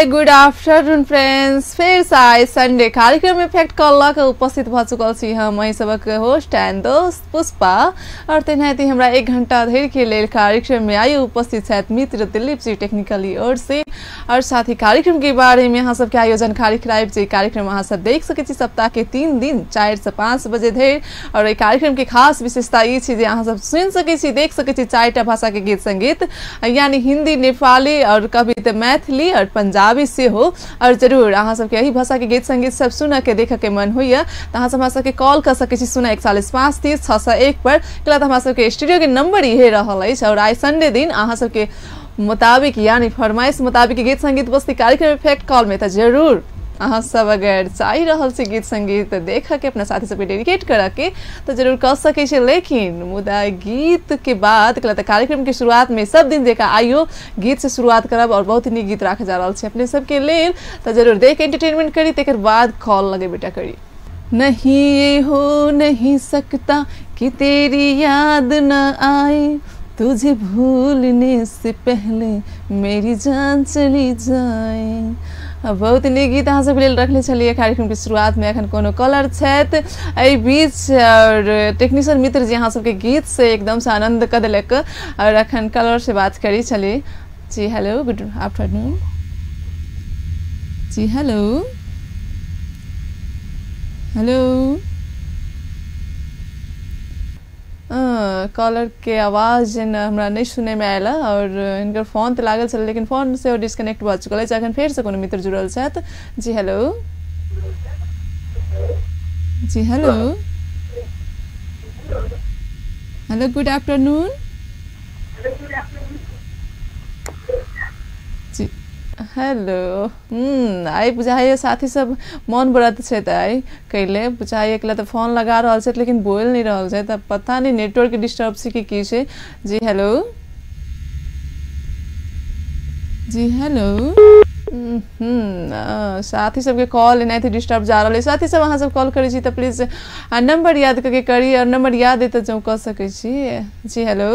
Hi good afternoon friends. फिर से आए संडे कार्यक्रम में फैक्ट कॉल का उपस्थित भ चुकल छी हम अही सबक होस्ट एंड दोस्त पुष्पा और तेनाहिते हमरा 1 घंटा धरि के लेल कार्यक्रम में आई उपस्थित छथि मित्र दिलीप जी टेक्निकली ओर से और साथ ही कार्यक्रम के बारे में अहाँ सबके आयोजन कार्यक्रम अहाँ सब देख सकै छी सप्ताह के 3 दिन 4 से 5 बजे धरि और एहि कार्यक्रम के खास विशेषता ई छै जे अहाँ सब सुनि सकै छी देख सकै छी 4टा भाषा के गीत संगीत यानी हिंदी नेपाली और कभी तो मैथिली और पंजाबी से हो और जरूर अहाँ सबके यही भाषा के गीत संगीत सब सुन के देख के मन होइए तो अहाँ सब हमरा सबके कॉल कर सकै छी 0414530 पर कला तो हमरा सबके स्टूडियो के नंबर इहे रहल अछि और आई संडे दिन अहाँ सबके मुताबिक यानी फरमाइश मुताबिक गीत संगीत बस्ती कार्यक्रम फैक्ट कॉल में तो जरूर अहाँ सब अगर चाही रहल छी गीत संगीत देख के अपना साथी सबके डेडिकेट कर के तो जरूर कर सकै छी लेकिन मुदा गीत के बाद कार्यक्रम के शुरुआत में सब दिन देखा आइयो गीत से शुरुआत करब और बहुत नीक गीत राखे जा रहल छी अपने सबके लेल तो जरूर देख एंटरटेनमेंट करी तेकर बाद कॉल लगे बेटा करी। नहीं ये हो नहीं सकता कि तेरी याद न आए तुझे भूलने से पहले मेरी जान चली जाए। बहुत नीक गीत अहाँ सब लेल रखले छलिए कार्यक्रम के शुरुआत में अखन कोनो कॉलर छथि एहि बीच और टेक्नीशियन मित्र जी अहाँ सबके गीत से एकदम से आनंद क देलक और अखन कॉलर से बात करी चलिए। जी हेलो गुड आफ्टरनून। जी हेलो हेलो कॉलर के आवाज हमरा नहीं सुने में आयल और इनकर फोन तो लागल चल लेकिन फोन से डिस्कनेक्ट भ चुकल है अखन फेर से कोनो मित्र जुड़ल छथि। जी हेलो जी हेलो हेलो गुड आफ्टरनून। जी हेलो आई बुझाइए साथी सब मन व्रत छै आई कैले बुझाइए एकला तो फोन लगा रहल छै लेकिन बोल नहीं रहल छै त पता नहीं नेटवर्क डिस्टर्ब से की छै। जी हेलो जी हेलो साथी सबके कॉल एनाहिते डिस्टर्ब जा रहल है साथी सब अहाँ सब कॉल करै छी त प्लीज नंबर याद करके करी और नंबर याद है तो जो कह सकै छी। जी hello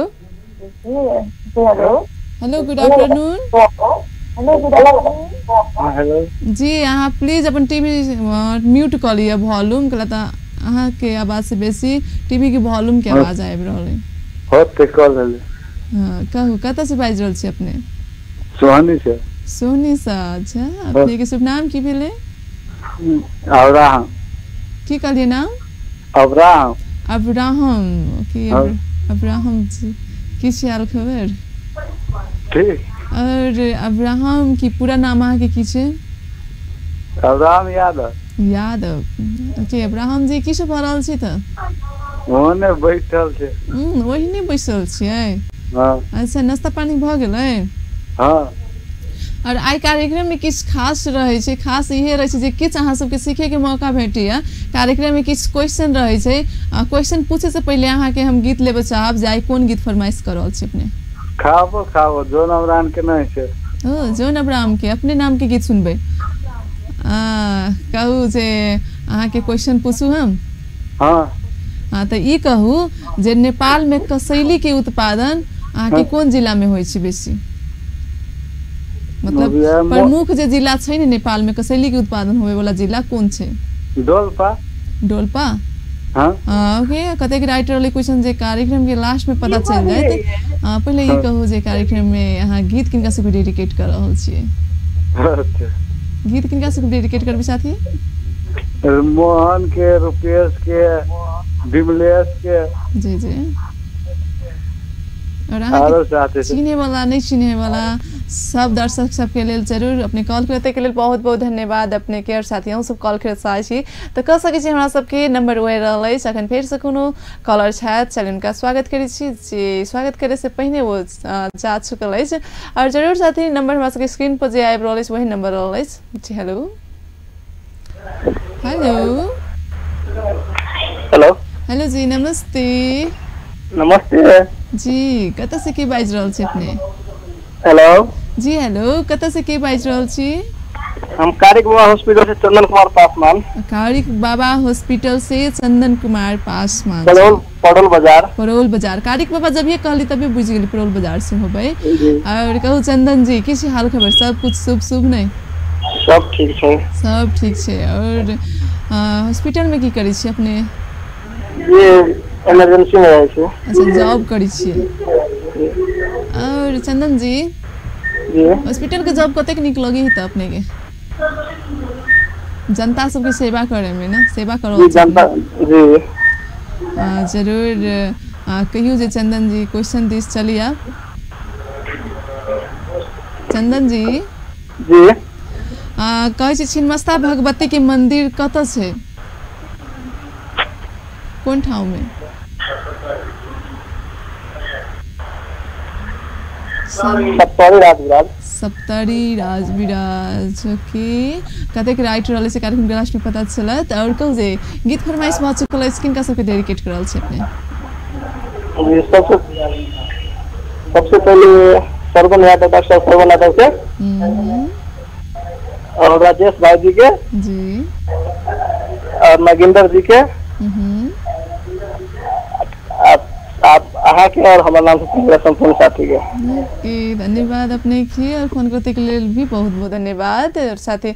hello good afternoon. Hello जी अहाँ प्लीज अपन टीवी म्यूट कर लिया वॉल्यूम कला त अहाँ के आवाज से बेसी टीवी के वॉल्यूम के आवाज आबि रहल है। होत कॉल है। हां कहू कत से बाज रहल छी अपने? सोहनी से। सोहनी से अच्छा अपने के शुभ नाम की भेले? अब्राहम। की कहलिए नाम? Abraham. Abraham okay Abraham ji की हाल खबर? ठीक। और अब्राहम की पूरा नाम अहाँ के की छै? Abraham Yadav. Yadav okay Abraham ji की सब भ रहल छी त? ओने बैठल छै। ओहिने बैसल छियै। हां अच्छा नाश्ता पानी भ गेलै? हां और आई कार्यक्रम में किछ खास रहे छै खास इहे रहे छै जे किछ अहाँ सबके सीखे के मौका भेटिया कार्यक्रम में किछ क्वेश्चन रहे छै क्वेश्चन पूछे से पहले अहाँ के हम गीत लेबे चाहब जे आई कोन गीत फरमाइश कर रहल छी अपने? खाओ जोन अब्राहम के नहीं छै। ओ जोन अब्राहम के अपने नाम के गीत सुनबे कहू जे अहाँ के क्वेश्चन पूछू हम। हां तो ई कहू जे नेपाल में कसैली के उत्पादन अहाँ के कोन जिला में होय छै बेसी? मतलब प्रमुख जे जिला छै ने नेपाल में कसैली के उत्पादन होवे वाला जिला कोन छै? डोल्पा। डोल्पा हां ओके कते के राइटर वाले क्वेश्चन जे कार्यक्रम के लास्ट में पता चल जाए पहले ई कहू जे कार्यक्रम में अहाँ गीत किनका सबके डेडिकेट कर रहल छियै? गीत किनका सबके डेडिकेट करबे साथी? मोहन के रुपेश के विमलेश के। जी जी और अहाँ चिन्हे वाला नहीं चिन्हे वाला सब दर्शक सबके लेल जरूर अपने कॉल करते के लेल बहुत बहुत धन्यवाद अपने के और साथियों सब कॉल करत चाहे छी तो कह सकै छी हमरा सबके नंबर वे रहल अछि अखन फेर से कोनो कॉलर छथि चलिए उनका स्वागत करै छी। जी स्वागत करे से पहले वो जा चुकल अछि और जरूर साथी नंबर हमरा सबके स्क्रीन पर जे आबि रहल अछि वही नंबर रहल अछि। जी हेलो हेलो हेलो हेलो जी नमस्ते। नमस्ते जी कत से के बाज रहल छी अपने? हेलो जी हेलो कत से के बाज रहल छी? हम कारिक बाबा हॉस्पिटल से चंदन कुमार पासवान। कारिक बाबा हॉस्पिटल से चंदन कुमार पासवान परोल बाजार कारिक बाबा जब ये कहली तभी बुझ गेली परोल बाजार से होबै। और कहू चंदन जी किस हाल खबर सब कुछ शुभ शुभ नहीं? सब ठीक छै। सब ठीक छै। और हॉस्पिटल में की करै छी अपने? ये इमरजेंसी में रहै छै। अच्छा जॉब करै छियै। और चंदन जी जी हॉस्पिटल के जॉब कतेक नीक लगी त अपने के? जनता सबके सेवा करे में ना, सेवा करो जी जनता जी जरूर कहियो जे चंदन जी क्वेश्चन दिस चली आप। चंदन जी जी कहै छी छिन्नमस्ता भगवती के मंदिर कत छै? कोन ठाव में? सप्तरी राजविराज। सप्तरी राजविराज के कतेक राइट रहले से कार्यक्रम के लास्ट में पता चलत। और कहू जे गीत फरमाइश भ चुकल है, किनका सबके डेडिकेट करल छै अपने? जी सबसे पहले सरवन यादव, डॉक्टर सरवन यादव के और राजेश भाई जी के जी और नागेंद्र जी के आप अहाँ के और हमारा नाम से संपूर्ण साथी के धन्यवाद अपने की। और फोन करते के लिए भी बहुत बहुत धन्यवाद। और साथ ही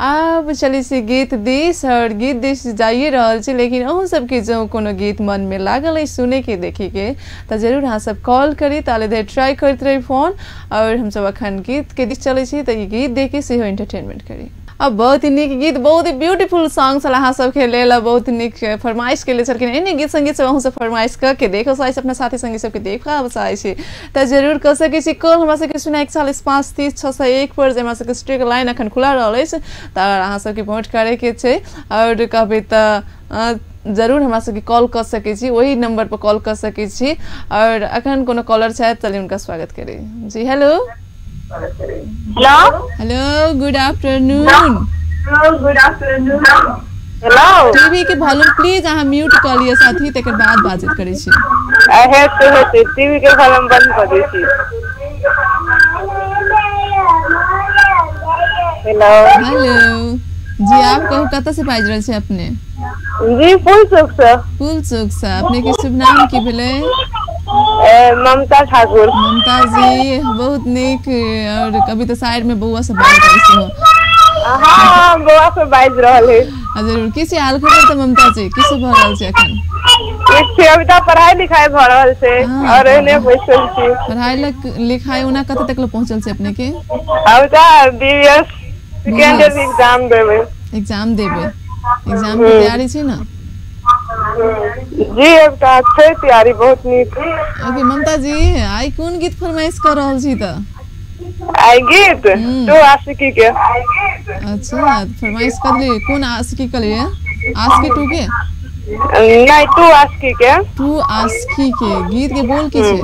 आप चली से गीत दिस और गीत दिस जाइए रहल छी, लेकिन अहूँ सबके जो कोनो गीत मन में लागल है सुने के देखे के तो जरूर अहाँ सब कॉल करी, ताले देर ट्राई करते रही फोन। और हम सब अखन गीत के दिस चले छी तो ये गीत देखे से एंटरटेनमेंट करी। अब बहुत ही निक गीत, बहुत ही ब्यूटीफुल सॉन्ग अहाँ सबके लेल बहुत निक फरमाइश के लिए छलखिन। एहने गीत संगीत सब अहूँ सब फरमाइश करके देखो चाहे अपना साथी संगी सबके देखा चाहे छी तो जरूर कर सके छी कॉल हमरा सबके 041405601 पर जे हमरा सबके स्ट्रीट लाइन अखन खुला रहल अछि तो अहाँ सबके पहुँच करे के छै। और कहबै तो जरूर हमरा सबके कॉल कर सके छी, वही नंबर पर कॉल कर सके छी। और अखन कोनो कॉलर छथि, चलिए उनका स्वागत करी। जी hello hello good afternoon. Good afternoon. Hello TV के वॉल्यूम प्लीज अहाँ म्यूट कर लिया साथी, तकर बाद बातचीत करै छी। टीवी के वॉल्यूम बंद कर दै छी। हेलो हेलो जी आप कहू कत से बाजि रहल छी अपने? जी फूल चौक से। फूल चौक से। अपने के शुभ नाम की भेलै? ममता ठाकुर। ममता जी बहुत निक। और कभी तो साइड में बउआ से बात करै छी हो? हां बउआ से बाज रहल है। जरूर किसी हाल खबर तो ममता जी किस भ रहल छै अखन? एक अभी तो पढ़ाई लिखाई भ रहल छै और एने बैसल छी। पढ़ाई लिखाई ओना कत तक पहुंचल छै अपने के? अब तो बीएस सेकेंड ईयर एग्जाम देबै। एग्जाम देबै? एग्जाम के तैयारी छै ना? जी अब तो अच्छे तैयारी बहुत नीक। ओके ममता जी आई कौन गीत फरमाइश कर रहल छी त? आई गीत तो आशिकी के। अच्छा फरमाइश कर ली, कौन आशिकी के लिए? आशिकी 2 के? नहीं तू आशिकी के। तू आशिकी के गीत के बोल की छै?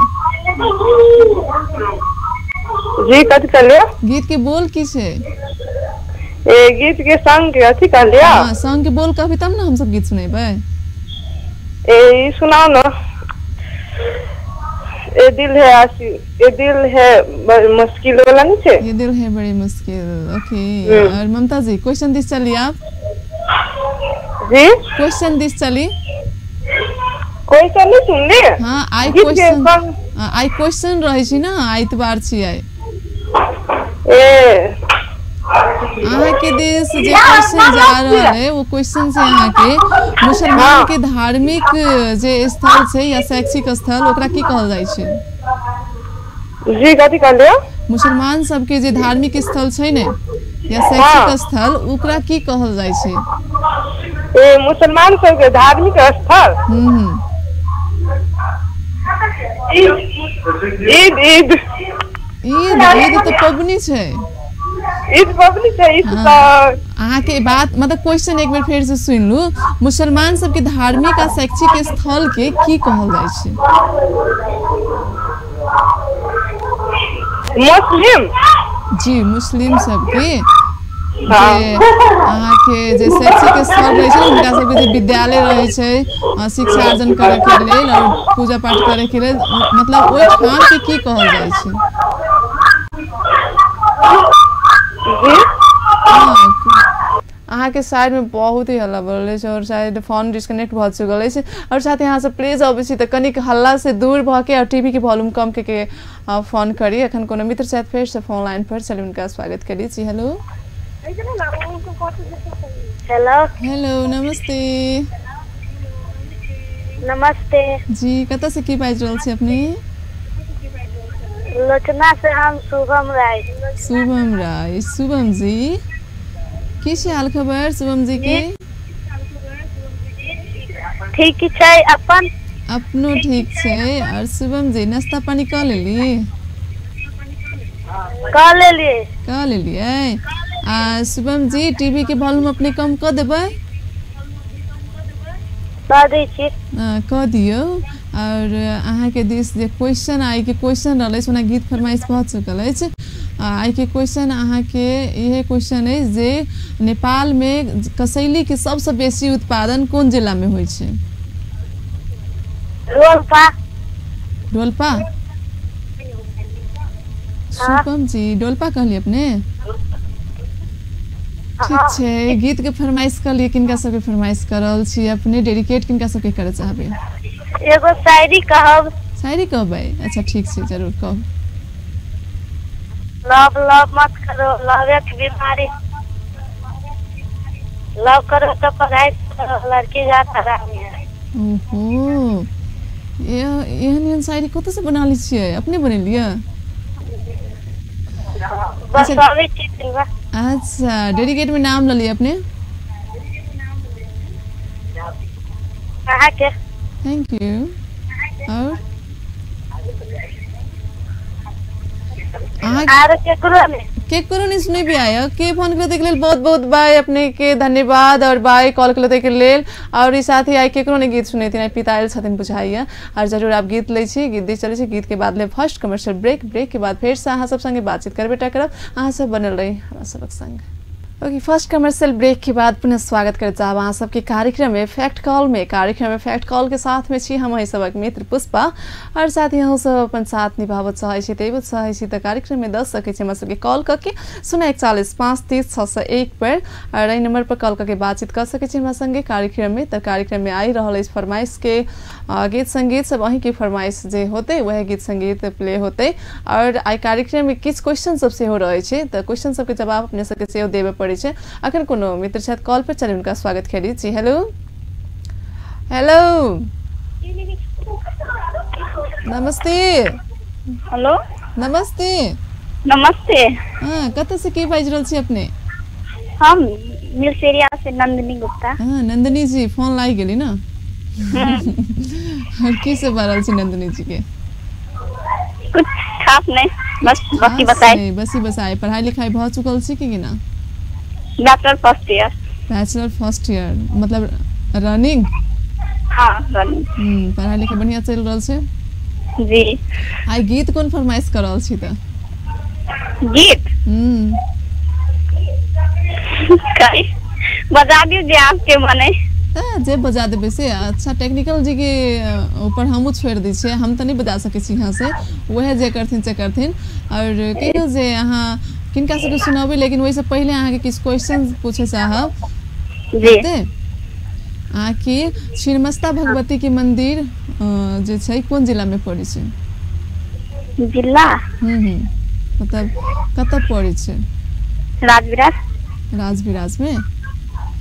जी कथि कहलिए? गीत के बोल की छै? ए गीत के संग के अथि कहलिए? हां संग के बोल कहबी तब ना हम सब गीत सुनेबै। ए सुनाओ ना। ये दिल है आशी, ये दिल है बड़ी मुश्किल वाला नहीं छे? ये दिल है बड़ी मुश्किल। ओके और ममता जी क्वेश्चन दिस चली आप? जी क्वेश्चन दिस चली? क्वेश्चन नहीं सुन ली? हां आई क्वेश्चन रहे छी ना, आइतवार छी आई। ए अहाँ के देश जे क्वेश्चन जा रहा है वो क्वेश्चन से अहाँ के मुसलमान के धार्मिक जे स्थल छै या शैक्षिक स्थल ओकरा की कहल जाय छै? जी कथि कहलिए? मुसलमान सब के जे धार्मिक स्थल छै ने या शैक्षिक स्थल ओकरा की कहल जाय छै? ए मुसलमान सब के धार्मिक स्थल ईद ईद ईद तो पबनी छै। ईद पबनी छै। अहाँ के बात मतलब क्वेश्चन एक बार फिर से सुन लू, मुसलमान सब के धार्मिक आ शैक्षिक स्थल के की कहल जाय छै? मुस्लिम जी मुस्लिम सब के जे अहाँ के जे शैक्षिक स्थल रहे छै हुनका सबके जे विद्यालय रहे छै शिक्षा अर्जन करे के लेल और पूजा पाठ करे के लेल, मतलब ओइ ठाम के की कहल जाय छै? अहाँ के साइड में बहुत ही हल्ला बढ़ रहे और शायद फोन डिस्कनेक्ट भ चुकल है। और साथ ही यहाँ से प्लीज अबै छी त कनिक हल्ला से दूर भ के और टीवी के वॉल्यूम कम के फोन करी। अखन कोनो मित्र शायद फिर से फोन लाइन पर, चलिए उनका स्वागत करी। जी हेलो हेलो हेलो नमस्ते नमस्ते जी कतऽ से की बाजि रहल छी अपने लोचना से हम शुभम राय शुभम राय शुभम जी की छै हाल खबर शुभम जी के ठीक छै अपन अपनो ठीक छै और शुभम जी नाश्ता पानी कऽ लेली कऽ लेलियै आ शुभम जी टीवी के वॉल्यूम अपने कम कऽ देबै कऽ दियौ और अहाँके दिस जे क्वेश्चन आइ के क्वेश्चन रहलै ओना गीत फरमाइश भऽ चुकल अछि आइ के क्वेश्चन अहाँके इहे क्वेश्चन अछि जे नेपाल में कसैली के सबसे बेसी उत्पादन कोन जिला में होइ छै डोलपा शुभम जी डोलपा कहलिए अपने ठीक छै गीत के फरमाइश कर लिए किनका सबके फरमाइश कर रहल छी अपने डेडिकेट किनका सबके करे चाहबे एगो शायरी कहबै अच्छा ठीक छै जरूर कहब लव लव मत करो लव एक बीमारी लव करो तो पढ़ाई करो लड़की जात हरामी है ओहो एहन शायरी कतऽ से बना ली छियै अपने बनेलियै अच्छा डेडिकेट में नाम ल लिए अपने थैंक यू और केकरो नहीं सुने भी आया के फोन करते के लेल बहुत बहुत बाय अपने के धन्यवाद और बाय कॉल करते के लेल और साथ ही आई केकरो ने गीत सुने थी पिताइल छथिन बुझाइया और जरूर आप गीत ले छी गीत दे चले छी गीत के बाद ले फर्स्ट कमर्शियल ब्रेक के बाद फिर से अहाँ सब संगे बातचीत करबेटा करब अहाँ सब बनल रही हमरा सबक संग ओके फर्स्ट कमर्शियल ब्रेक के बाद पुनः स्वागत करते चाहब अहाँ सबके कार्यक्रम में फैक्ट कॉल के साथ में छी हम सबक मित्र पुष्पा और साथ ही हम सब अपन साथ निभाव चाहे छी तेबो चाहे छी त कार्यक्रम में दस सके छी हमरा सबके कॉल करके 04145306601 पर और एहि नंबर पर कॉल करके बातचीत कर सके छी हमरा संगे कार्यक्रम में त कार्यक्रम में आई रहल इस फरमाइश के गीत संगीत सब अहीं के फरमाइश जे होते वह गीत संगीत प्ले होते और आई कार्यक्रम में किछ क्वेश्चन सब से हो रहे छे त क्वेश्चन सब के जवाब अपने सबके सेहो देबे पड़े छे अखन कोनो मित्र छथि कॉल पर चले उनका स्वागत करी जी हेलो हेलो नमस्ते हेलो नमस्ते नमस्ते हाँ कतऽ से के बाजि रहल छी अपने हम मिलसेरिया से नंदिनी गुप्ता हाँ नंदिनी जी फोन लाग गेली ना और की से बारल छी नंदिनी जी के कुछ खास नहीं बस बताए पढ़ाई लिखाई बहुत चुकल छी कि ना बैचलर फर्स्ट ईयर मतलब रनिंग हाँ रनिंग पढ़ाई लिखाई बढ़िया चल रहल छै जी आई गीत कोन फरमाइश कर रहल छी त गीत बजा दीजिए आपके मने जे बजा देबे से अच्छा टेक्निकल जी के ऊपर हमहू छोड़ दै छियै हम त नहीं बजा सके छी यहाँ से वह जे करथिन से करथिन और कहियो जे अहाँ किनका सबके सुनाबे लेकिन वही से पहले अहाँ के किछ क्वेश्चन पूछे चाहब जी आके छिन्नमस्ता भगवती के मंदिर जे छै कोन जिला में पड़ै छै जिला मतलब कतऽ पड़ै छै राजविराज में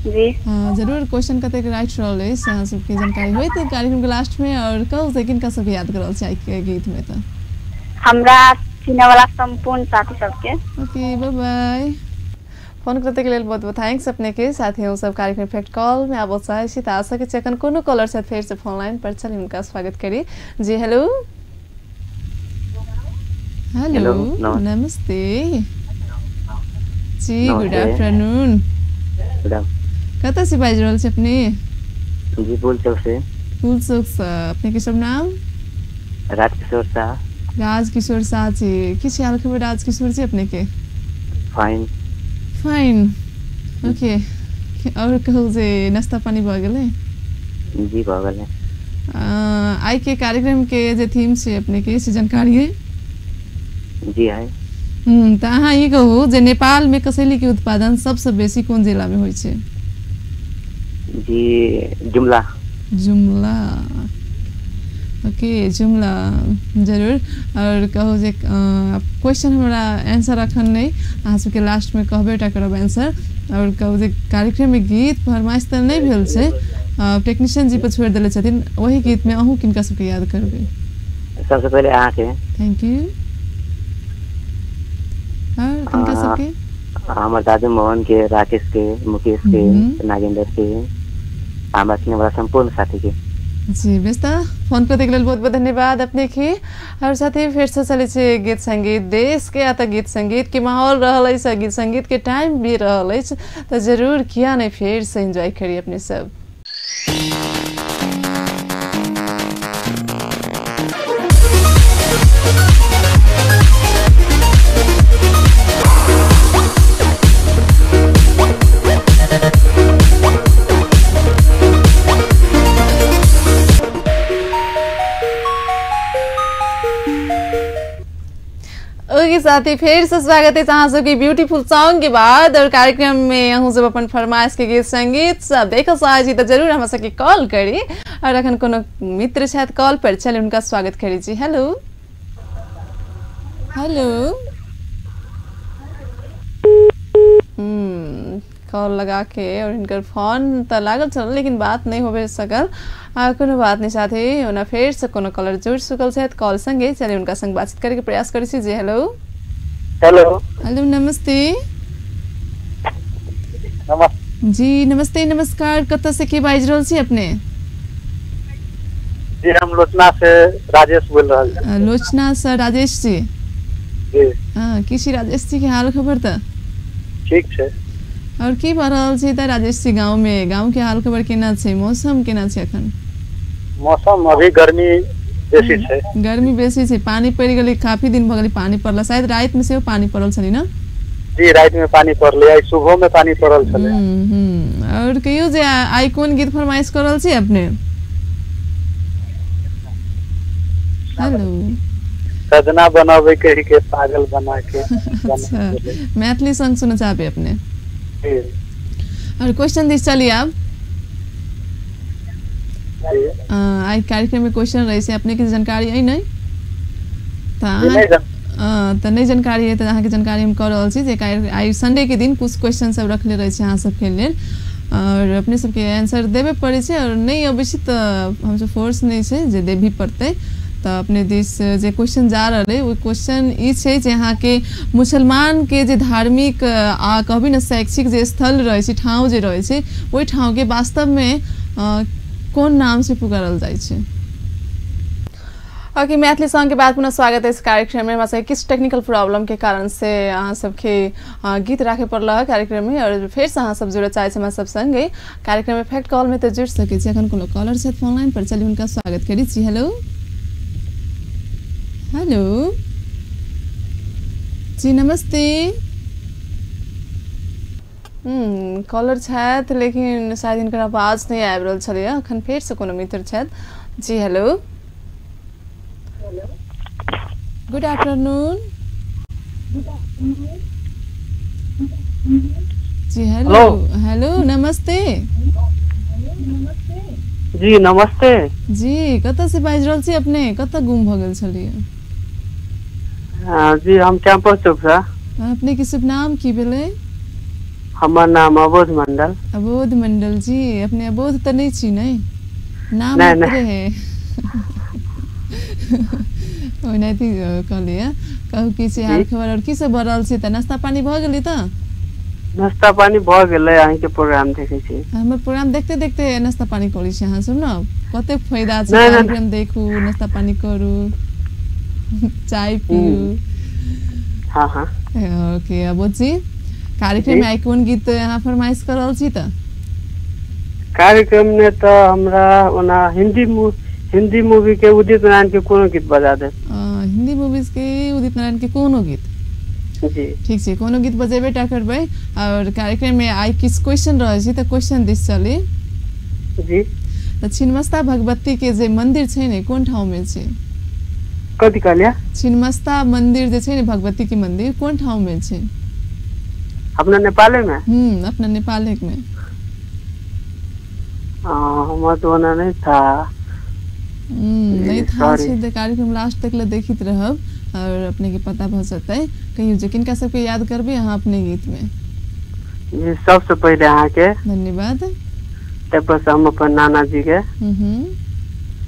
जी हाँ जरूर क्वेश्चन कते राइट रहल है अहाँ सबके जानकारी होय त कार्यक्रम के लास्ट में और कहू से किनका सब याद करल छै के गीत में त हमरा चिन्ह वाला संपूर्ण साथी सबके ओके बाय बाय फोन करते के लिए बहुत बहुत थैंक्स अपने के साथ ही हम सब कार्यक्रम फैक्ट कॉल में आबो चाहे छी त आ सके छै अखन कोनो कॉलर से फिर से फोन लाइन पर चली उनका स्वागत करी जी हेलो हेलो नमस्ते जी गुड आफ्टरनून कतऽ से बाजि रहल छी अपने जी फूलचौक से अपने के सब नाम राजकिशोर शाह जी किछ हाल खबर राजकिशोर जी अपने के फाइन ओके और कहू जे नाश्ता पानी भ गेलै जी भ गेलै आई के कार्यक्रम के जे थीम छै अपने के से जानकारी है जी है त अहाँ ई कहू जे नेपाल में कसैली के उत्पादन सबसे बेसी कोन जिला में होय छै जी जुमला ओके जुमला जरूर और कहू जे क्वेश्चन हमरा आंसर अखन नहीं अहाँ सबके लास्ट में कहबेटा करब आंसर और कहू जे कार्यक्रम में गीत फरमाइश त नहीं भेल छै टेक्नीशियन जी पर छोड़ देले छथिन वही गीत में अहू किनका सबके याद करबे सबसे पहले अहाँ के थैंक यू और किनका सबके हमार दादू मोहन के, राकेश के, मुकेश के, नागेंद्र के, हमारा सुनने वाला संपूर्ण साथी के। जी व्यस्त फोन पर देखल बहुत बहुत धन्यवाद अपने के और साथ ही फिर से चले छे गीत संगीत देश के आता गीत संगीत के माहौल रहल है गीत संगीत के टाइम भी रहल है तो जरूर किया नहीं फिर से एंजॉय करिए अपने सब। ओके साथी फिर से स्वागत है अहाँ सबके ब्यूटीफुल सॉन्ग के बाद और कार्यक्रम में अहूँ सब अपन फरमाइश के गीत संगीत सब देखल चाहे तो जरूर हम सबके कॉल करी और अखन कोनो मित्र शायद कॉल पर चले उनका स्वागत करी जी। हेलो हेलो कॉल लगा के और इनकर फोन तो लागल चल लेकिन बात नहीं हो सकल कोनो बात नहीं साथी उन्हें फिर से कोनो कॉलर जुड़ चुकल है कॉल संगे चलिए उनका संग बातचीत करके प्रयास करी जी। हेलो हेलो हेलो नमस्ते जी नमस्ते नमस्कार कत से के बाज रहल छी अपने जी हम लोचना से राजेश बोल रहा लोचना से राजेश जी जी किसी राजेश जी के हाल खबर त ठीक है और की भ रहल छै त राजेश जी गांव के हाल खबर केना छै मौसम केना छै अखन मौसम अभी गर्मी बेसी छै गर्मी बेसी छै पानी पड़ि गेलै काफी दिन भ गेलै पानी पड़ला शायद रात में से पानी पड़ल छलै ना जी रात में पानी पड़ले आई सुबह में पानी पड़ल छलै और कहियो जे आई कोन गीत फरमाइश करल छी अपने हेलो सजना बनावे के पागल बना के अच्छा मैथिली सॉन्ग सुनना चाहबे अपने और क्वेश्चन दिस चलिए आप आई कार्यक्रम में क्वेश्चन रहे से अपने की जानकारी है नहीं तो नहीं जानकारी है तो अहाँ के जानकारी हम कर रहल छी जे आई संडे के दिन कुछ क्वेश्चन सब रखले रहे छी अहाँ सब के लेल और अपने सबके आंसर देवे पड़े छै और नहीं अवश्य तो हमसे फोर्स नहीं छै जे देवी पड़ते तो अपने दिस जे क्वेश्चन जा रहे वो क्वेश्चन ई छै जे अहाँ के मुसलमान के जे धार्मिक आ कहबी न शैक्षिक जे स्थल रहे छै ठाव जे रहे छै ओई ठाव के वास्तव में कौन नाम से पुकारल जाय छै। ओके मैथिली सॉन्ग के बाद पुनः स्वागत है इस कार्यक्रम में हमारे किस टेक्निकल प्रॉब्लम के कारण से अहाँ सबके गीत राखे पड़ल है कार्यक्रम में और फिर से अहाँ सब जुड़े चाहे हमारे सब संगे कार्यक्रम में फैक्ट कॉल में तो जुड़ सके छी अखन कोनो कॉलर छै फोन लाइन पर चलिए उनका स्वागत करी छी। हेलो हेलो जी नमस्ते कॉलर छथि लेकिन शायद इनकर आवाज नहीं आबि रहल छलै अखन फेर से कोनो मित्र छथि जी। हेलो गुड आफ्टरनून जी। हेलो हेलो नमस्ते जी नमस्ते जी कत से बाज रहल छी अपने कत गुम भ गेल छलिए जी हम कैंपस चौक से अपने के शुभ नाम की भेले हमार नाम अबोध मंडल। अबोध मंडल जी अपने अबोध तो नहीं छी नहीं नाम है ओनाहिते कहलिए कहू की से हाल खबर और की सब भ रहल छै त नाश्ता पानी भ गेलै त नाश्ता पानी भ गेलै अहीं के प्रोग्राम देखे छी हमर प्रोग्राम देखते देखते नाश्ता पानी करै छी अहाँ सब न कते फायदा छै कार्यक्रम देखू नाश्ता पानी करू चाय पियू हां हां ओके अब जी कार्यक्रम में कोन गीत अहाँ फरमाइश कर रहल छी त कार्यक्रम में तो हमरा ओना हिंदी मूवी के उदित नारायण के कोनो गीत बजा दे हिंदी मूवीज के उदित नारायण के कोनो गीत जी ठीक छै कोनो गीत बजेबे टा करबै और कार्यक्रम में आई किस क्वेश्चन रहे छै त क्वेश्चन दिस चली जी त छिन्मस्ता भगवती के जे मंदिर छै ने कोन ठाउँ में छै कथि कहलिया छिन्मस्ता मंदिर जे छै ने भगवती के मंदिर कोन ठाउँ में छै अपना नेपाले में अपना नेपाले में हम तो नहीं था नहीं था छे कार्यक्रम लास्ट तक ले देखित रहब और अपने के पता भ सकते कहियो जे किनका सबके याद करबे अहाँ अपने गीत में। जी सबसे पहले अहाँ के धन्यवाद। तब हम अपन नाना जी के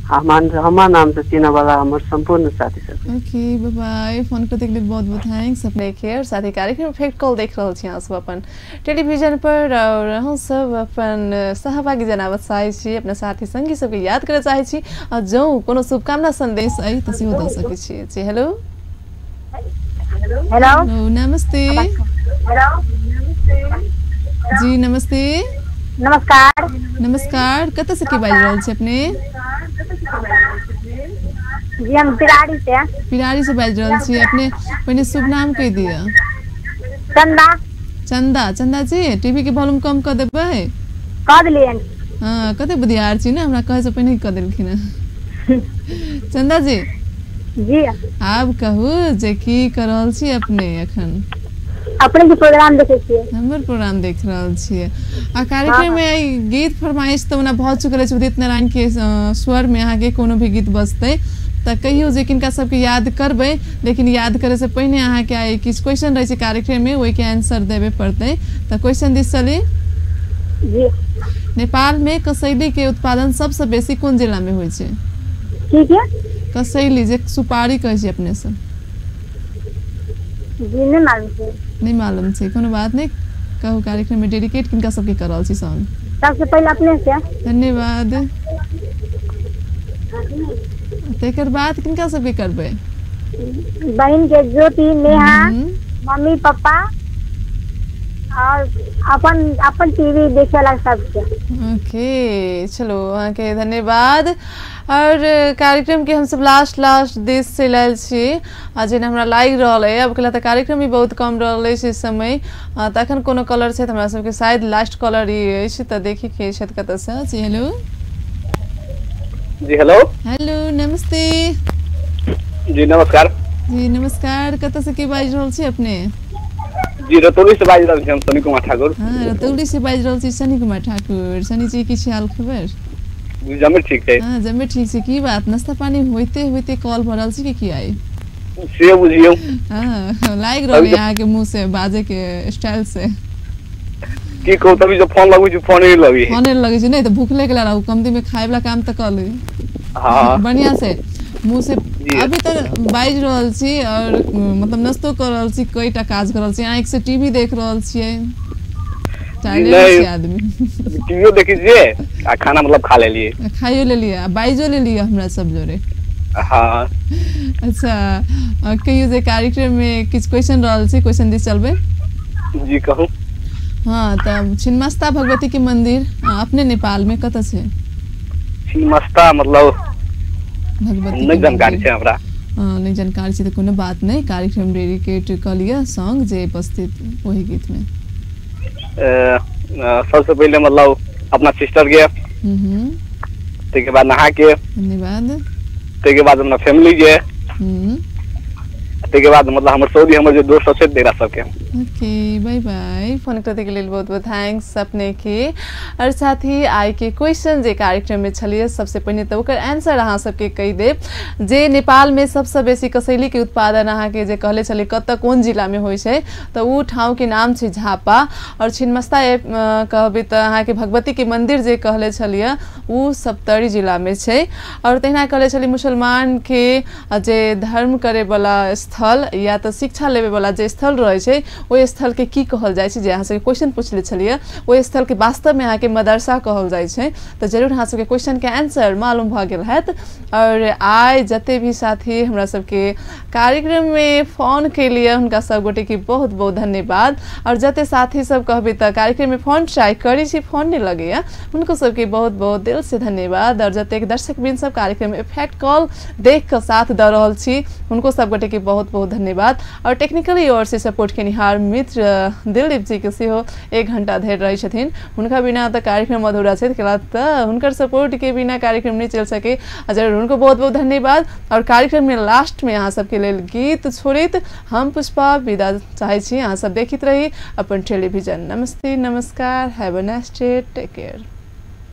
हमार नाम से चिन्ह वाला हमार संपूर्ण साथी सब। Okay bye bye. फोन करते के लिए बहुत बहुत थैंक्स अपने के। और साथी कार्यक्रम इफेक्ट कॉल देख रहल छी अहाँ सब अपन टेलीविजन पर और हम सब अपन सहभागी जनावत चाहै छी अपना साथी संगी सबके याद करे चाहै छी और जो कोनो शुभकामना संदेश आई त सेहो द सकै छी। जी हेलो हेलो नमस्ते। जी नमस्ते। नमस्कार। नमस्कार कत से के बाज रहल छी अपने? जी हम पिराड़ी से बाज रहल छी अपने। पहले शुभ नाम कह दिया। चंदा। चंदा जी टीवी के वॉल्यूम कम कर देबै। कर दिलिए। हां कते बुधियार छी ना हमरा कहे से पहले कर देलखिन। चंदा जी आब कहू जे की कर रहल छी अपने एखन? अपने के प्रोग्राम देखे छियै। हमर प्रोग्राम देख रहल छियै आ कार्यक्रम में गीत फरमाइश तो ना बहुत चुकले छै। उदित नारायण के स्वर में अहाँ के कोनो भी गीत बजते त कहियो जे किनका सबके याद करबै लेकिन याद करे से पहले अहाँ के आई किछ क्वेश्चन रहे छै कार्यक्रम में ओइ के आंसर देबे पड़ते। त क्वेश्चन दिस चली। जी नेपाल में कसैली के उत्पादन सबसे बेसी कोन जिला में होय छै? ठीक है कसैली जे सुपारी कहै छै अपने सब। जी नहीं मालूम छै कोनो बात नहीं। कहू कार्यक्रम में डेडिकेट किनका सबके कर रहल छी सॉन्ग? सबसे पहले अपने से। धन्यवाद। तेकर बाद किनका सबके करबे? बहन के ज्योति नेहा मम्मी पापा और अपन टीवी देखे वाला सबके। ओके चलो अहाँ के धन्यवाद। और कार्यक्रम के हम सब लास्ट देश से लायल छी आ जेना हमरा लाग रहल है अब कला त कार्यक्रम भी बहुत कम रहल है इस समय तखन कोनो कलर छै त हमरा सबके शायद लास्ट कलर ही है त देखि के छत कत से। जी हेलो। जी हेलो। हेलो नमस्ते। जी नमस्कार। जी नमस्कार कत से के बाज रहल छी अपने? जी रतौली से बाज रहल छी हम सनी कुमार ठाकुर। हां रतौली से बाज रहल छी सनी कुमार ठाकुर। सनी जी की हाल खबर? जमे ठीक छै। हां जमे ठीक छै। की बात नाश्ता पानी होइते कॉल भरल छी की आई? से बुझियो। हां लाइक रहल यहां के मुंह से बाजे के स्टाइल से। की कहू तभी जो फोन लगबै छै फोन ही लगी। फोन लगे छै नहीं त भूखले के रहू कमती में खाए वाला काम त कर ले। हां बढ़िया से मुंह से अभी तक बाज रहल छी और मतलब नाश्तो कर रहल छी कईटा काज कर रहल छी आंख से टीवी देख रहल छियै। आदमी टीवीओ देखै छियै आ खाना मतलब खा लेलिए। खाइयो लेलिए आ बाइजो लेलिए हमरा सब जोरे। हां अच्छा कहियो जे कार्यक्रम में किछ क्वेश्चन रहल छी क्वेश्चन दिस चलबे। जी कहू। हां त छिन्मस्ता भगवती के मंदिर अपने नेपाल में कत छै? छिन्मस्ता मतलब भगवती नहीं जानकारी छै हमरा। नहीं जानकारी छै त कोनो बात नहीं कार्यक्रम डेडिकेट क लिया सॉन्ग जे उपस्थित वही गीत में। सबसे पहले मतलब अपना सिस्टर के के बाद नहा के धन्यवाद के बाद अपना फैमिली के के बाद मतलब हमर सऊदी हमर जो दोस्त छै तेरा सबके। Okay bye bye. फोन करते के लिए बहुत बहुत थैंक्स अपने के। और साथ ही आई के क्वेश्चन जे कार्यक्रम में छलिए सबसे पहले तो ओकर आंसर अहाँ सबके कहि देब जे नेपाल में सबसे बेसी कसैली के उत्पादन अहाँ के जे कहले छलिए कत कोन जिला में होय छै त उ ठाव के नाम छै झापा। और छिन्मस्ता कहबे त अहाँ के भगवती के मंदिर जे कहले छलिए उ सप्तरी जिला में छै। और तहिना कहले छलिए मुसलमान के जे धर्म करे वाला स्थल या तो शिक्षा लेवे वाला जे स्थल रहे छै ओइ स्थल के की कहल जाय छै जे अहाँ सबके क्वेश्चन पूछले छलिए ओइ स्थल के वास्तव में अहाँ के मदरसा कहल जाय छै। तो जरूर अहाँ सबके क्वेश्चन के आंसर मालूम भ गेल हैत। और आइ जते भी साथी हमरा सबके कार्यक्रम में फोन के लिए उनका सब गोटे की बहुत बहुत धन्यवाद। और जते साथी सब कहबे त कार्यक्रम में फोन ट्राई करी छी फोन नहीं लगेया उनको सबके बहुत बहुत दिल से धन्यवाद। और जते दर्शक बिन सब कार्यक्रम में इफेक्ट कॉल देख के साथ द रहल छी उनको सब गोटे की बहुत बहुत धन्यवाद। और टेक्निकली ओर से सपोर्ट के निहार मित्र दिलदीप जी के सेहो 1 घंटा धरि रही छथिन उनका बिना त कार्यक्रम अधूरा छै त हुनकर सपोर्ट के बिना कार्यक्रम नहीं चल सके। जरूर उनको बहुत बहुत धन्यवाद। और कार्यक्रम में लास्ट में अहाँ सबके लेल गीत छोड़ित हम पुष्पा विदा चाहे छी अहाँ सब देखित रही अपन टेलीविजन। नमस्ते नमस्कार have a nice day take care.